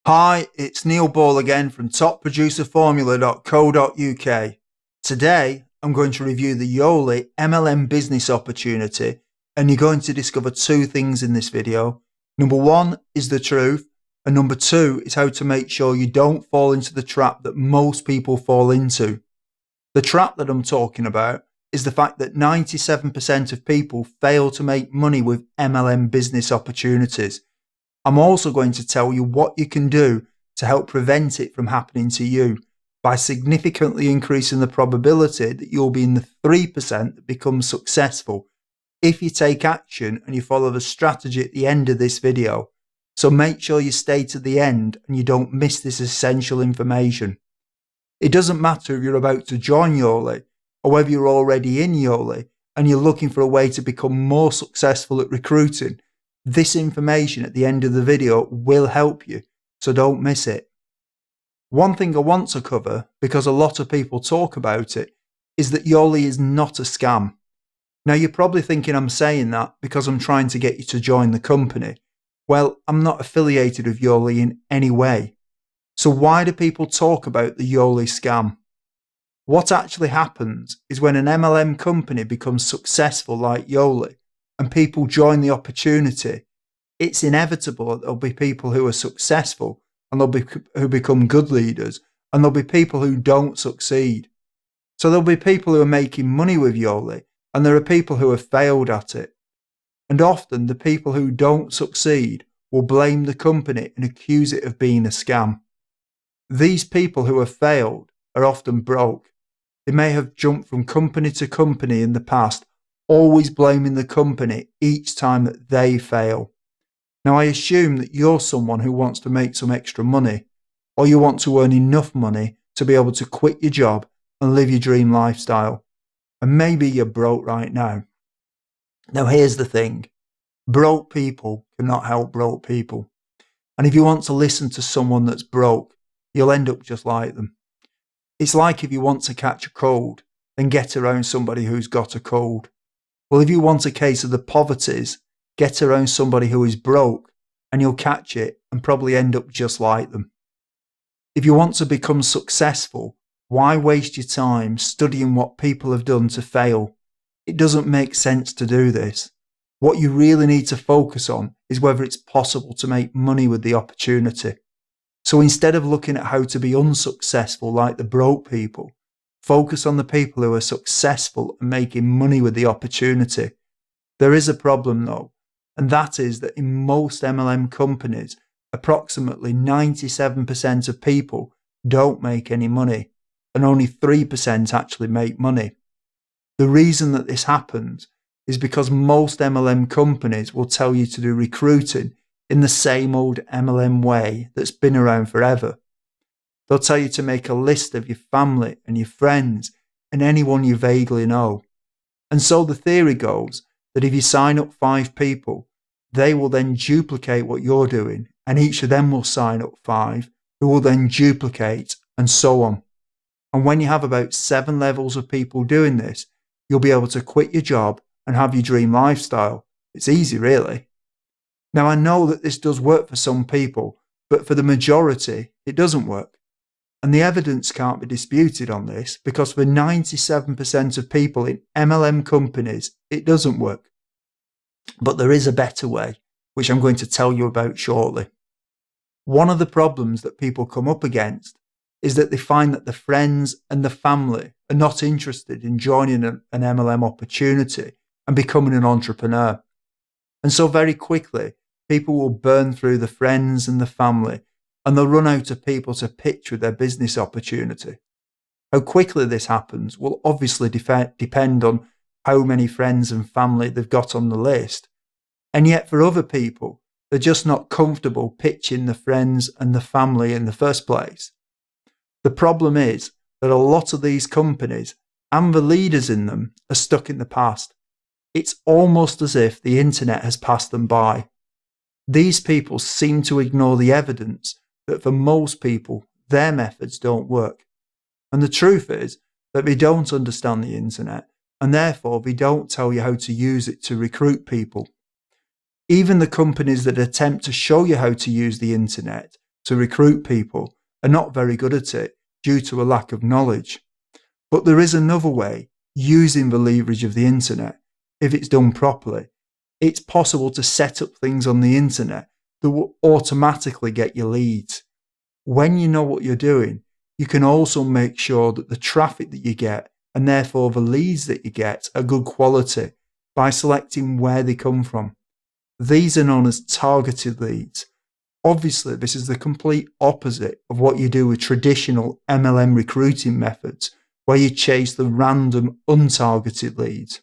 Hi, it's Neil Ball again from topproducerformula.co.uk. Today, I'm going to review the Yoli MLM business opportunity, and you're going to discover two things in this video. Number one is the truth, and number two is how to make sure you don't fall into the trap that most people fall into. The trap that I'm talking about is the fact that 97% of people fail to make money with MLM business opportunities. I'm also going to tell you what you can do to help prevent it from happening to you by significantly increasing the probability that you'll be in the 3% that becomes successful if you take action and you follow the strategy at the end of this video. So make sure you stay to the end and you don't miss this essential information. It doesn't matter if you're about to join Yoli or whether you're already in Yoli and you're looking for a way to become more successful at recruiting. This information at the end of the video will help you, so don't miss it. One thing I want to cover, because a lot of people talk about it, is that Yoli is not a scam. Now you're probably thinking I'm saying that because I'm trying to get you to join the company. Well, I'm not affiliated with Yoli in any way. So why do people talk about the Yoli scam? What actually happens is when an MLM company becomes successful like Yoli, and people join the opportunity, it's inevitable that there'll be people who are successful and who become good leaders, and there'll be people who don't succeed. So there'll be people who are making money with Yoli, and there are people who have failed at it. And often the people who don't succeed will blame the company and accuse it of being a scam. These people who have failed are often broke. They may have jumped from company to company in the past, always blaming the company each time that they fail. Now I assume that you're someone who wants to make some extra money, or you want to earn enough money to be able to quit your job and live your dream lifestyle. And maybe you're broke right now. Now here's the thing. Broke people cannot help broke people. And if you want to listen to someone that's broke, you'll end up just like them. It's like if you want to catch a cold, then get around somebody who's got a cold. Well, if you want a case of the poverties, get around somebody who is broke and you'll catch it and probably end up just like them. If you want to become successful, why waste your time studying what people have done to fail? It doesn't make sense to do this. What you really need to focus on is whether it's possible to make money with the opportunity. So instead of looking at how to be unsuccessful like the broke people, focus on the people who are successful and making money with the opportunity. There is a problem though, and that is that in most MLM companies, approximately 97% of people don't make any money, and only 3% actually make money. The reason that this happens is because most MLM companies will tell you to do recruiting in the same old MLM way that's been around forever. They'll tell you to make a list of your family and your friends and anyone you vaguely know. And so the theory goes that if you sign up 5 people, they will then duplicate what you're doing, and each of them will sign up 5 who will then duplicate, and so on. And when you have about 7 levels of people doing this, you'll be able to quit your job and have your dream lifestyle. It's easy, really. Now I know that this does work for some people, but for the majority, it doesn't work. And the evidence can't be disputed on this because for 97% of people in MLM companies, it doesn't work. But there is a better way, which I'm going to tell you about shortly. One of the problems that people come up against is that they find that the friends and the family are not interested in joining an MLM opportunity and becoming an entrepreneur. And so very quickly, people will burn through the friends and the family, and they'll run out of people to pitch with their business opportunity. How quickly this happens will obviously depend on how many friends and family they've got on the list. And yet for other people, they're just not comfortable pitching the friends and the family in the first place. The problem is that a lot of these companies and the leaders in them are stuck in the past. It's almost as if the internet has passed them by. These people seem to ignore the evidence that for most people, their methods don't work. And the truth is that they don't understand the internet, and therefore they don't tell you how to use it to recruit people. Even the companies that attempt to show you how to use the internet to recruit people are not very good at it due to a lack of knowledge. But there is another way, using the leverage of the internet, if it's done properly. It's possible to set up things on the internet that will automatically get you leads. When you know what you're doing, you can also make sure that the traffic that you get, and therefore the leads that you get, are good quality by selecting where they come from. These are known as targeted leads. Obviously, this is the complete opposite of what you do with traditional MLM recruiting methods, where you chase the random, untargeted leads.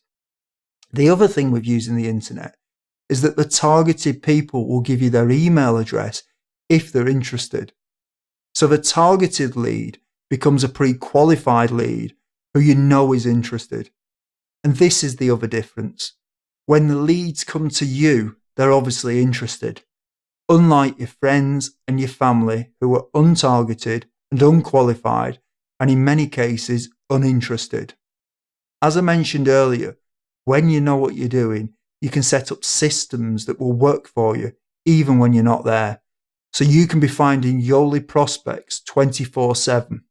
The other thing with using the internet is that the targeted people will give you their email address if they're interested. So the targeted lead becomes a pre-qualified lead who you know is interested. And this is the other difference. When the leads come to you, they're obviously interested. Unlike your friends and your family who are untargeted and unqualified, and in many cases uninterested. As I mentioned earlier, when you know what you're doing, you can set up systems that will work for you even when you're not there. So you can be finding Yoli prospects 24/7.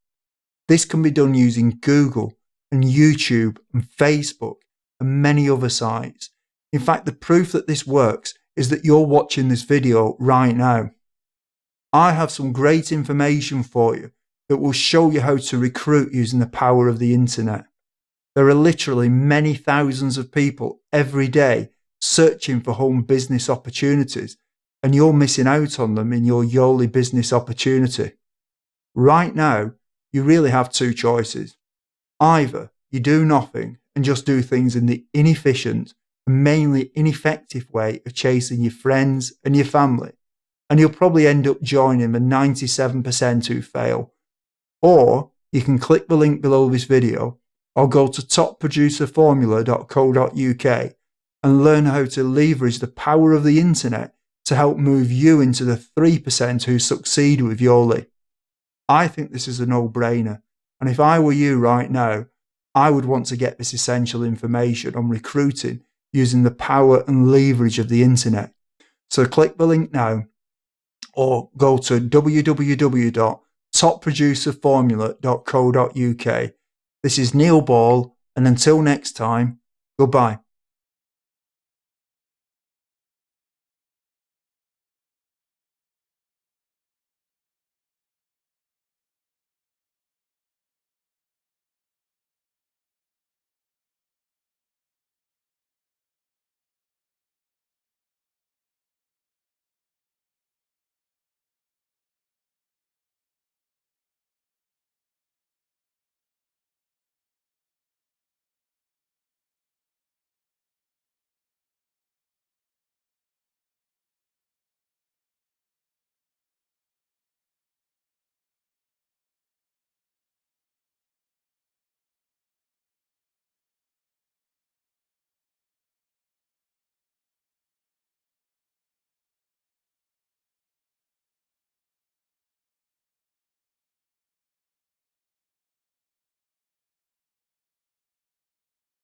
This can be done using Google and YouTube and Facebook and many other sites. In fact, the proof that this works is that you're watching this video right now. I have some great information for you that will show you how to recruit using the power of the internet. There are literally many thousands of people every day searching for home business opportunities, and you're missing out on them in your Yoli business opportunity. Right now, you really have two choices. Either you do nothing and just do things in the inefficient and mainly ineffective way of chasing your friends and your family, and you'll probably end up joining the 97% who fail. Or you can click the link below this video or go to topproducerformula.co.uk and learn how to leverage the power of the internet to help move you into the 3% who succeed with Yoli. I think this is a no-brainer, and if I were you right now, I would want to get this essential information on recruiting using the power and leverage of the internet. So click the link now or go to www.topproducerformula.co.uk. This is Neil Ball, and until next time, goodbye.